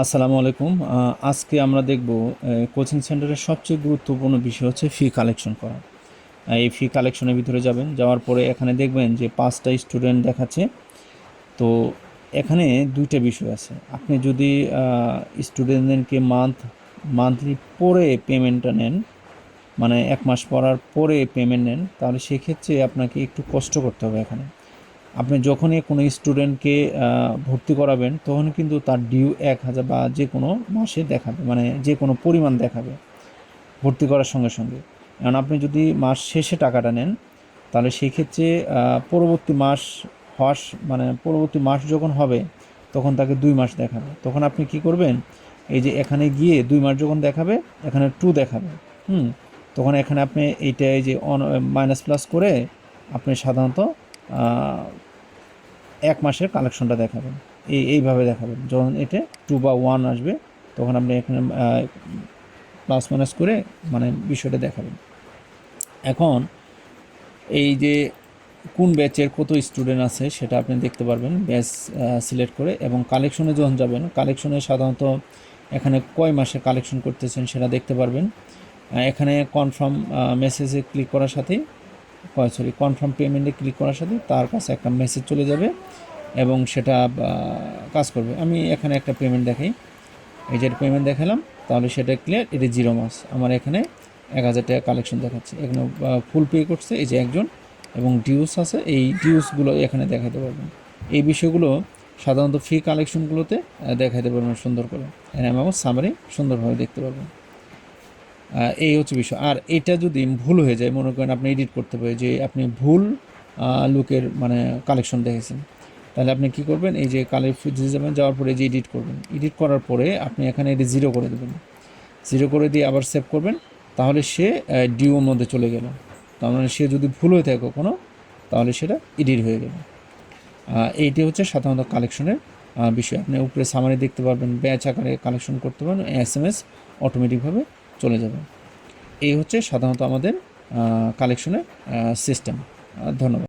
আসসালামু আলাইকুম। আজকে আমরা দেখব কোচিং সেন্টারের সবচেয়ে গুরুত্বপূর্ণ বিষয় হচ্ছে ফি কালেকশন করা। এই ফি কালেকশনের ভিতরে যাবেন, যাওয়ার পরে এখানে দেখবেন যে 5টা স্টুডেন্ট দেখাচ্ছে। তো এখানে 2টা বিষয় আছে। আপনি যদি স্টুডেন্টদেরকে মান্থলি পরে পেমেন্টটা নেন, মানে 1 মাস পড়ার পরে পেমেন্ট নেন, তাহলে সেক্ষেত্রে আপনাকে একটু কষ্ট করতে হবে। এখানে আপনি যখনই কোনো স্টুডেন্টকে ভর্তি করাবেন, তখন কিন্তু তার ডিউ 1000 বা যে কোনো মাসে দেখাবে, মানে যে কোনো পরিমাণ দেখাবে ভর্তি করার সঙ্গে সঙ্গে। কারণ আপনি যদি মাস শেষে টাকাটা নেন, তাহলে সেই ক্ষেত্রে পরবর্তী মাস হওয়ার মানে পরবর্তী মাস যখন হবে, তখন তাকে 2 মাস দেখাবে। তখন আপনি কি করবেন, এই যে এখানে গিয়ে 2 মাস যখন দেখাবে, এখানে 2 দেখাবে। তখন এখানে আপনি এইটা এই যে মাইনাস প্লাস করে আপনি সাধারণত 1 মাসের কালেকশনটা দেখাবেন। এইভাবে দেখাবেন। যখন এটা 2 বা 1 আসবে, তখন আপনি এখানে প্লাস মাইনাস করে মানে বিষয়টা দেখাবেন। এখন এই যে কোন ব্যাচের কত স্টুডেন্ট আছে সেটা আপনি দেখতে পারবেন ব্যাচ সিলেক্ট করে। এবং কালেকশনে যখন যাবেন, কালেকশনে সাধারণত এখানে কয় মাসে কালেকশন করতেছেন সেটা দেখতে পারবেন। এখানে কনফার্ম মেসেজে ক্লিক করার সাথেই কনফার্ম পেমেন্টে ক্লিক করার সাথে তার কাছে একটা মেসেজ চলে যাবে এবং সেটা কাজ করবে। আমি এখানে একটা পেমেন্ট দেখাই, এই যে পেমেন্ট দেখালাম, তাহলে সেটা ক্লিয়ার। এটা 0 মাস, আমার এখানে 1000 টাকা কালেকশন দেখাচ্ছে। এখানে ফুল পে করছে এই যে একজন, এবং ডিউস আছে, এই ডিউসগুলো এখানে দেখাতে পারবেন। এই বিষয়গুলো সাধারণত ফ্রি কালেকশনগুলোতে দেখাতে পারবেন সুন্দর করে। অ্যামাউন্ট সামারি সুন্দরভাবে দেখতে পারবেন। এই হচ্ছে বিষয়। আর এটা যদি ভুল হয়ে যায়, মনে করেন আপনি এডিট করতে পারেন যে আপনি ভুল লুকের মানে কালেকশন দেখেছেন, তাহলে আপনি কি করবেন, এই যে কালেক্ট যাবেন, যাওয়ার পরে যে এডিট করবেন, এডিট করার পরে আপনি এখানে এটি 0 করে দেবেন। 0 করে দিয়ে আবার সেভ করবেন, তাহলে সে ডিওর মধ্যে চলে গেল। তার মানে সে যদি ভুল হয়ে থাকে কোনো, তাহলে সেটা এডিট হয়ে গেল। এইটি হচ্ছে সাধারণত কালেকশনের বিষয়। আপনি উপরে সামারি দেখতে পারবেন, ব্যাচ আকারে কালেকশন করতে পারেন, SMS অটোমেটিকভাবে চলে যাবে। এই হচ্ছে সাধারণত আমাদের কালেকশনের সিস্টেম। ধন্যবাদ।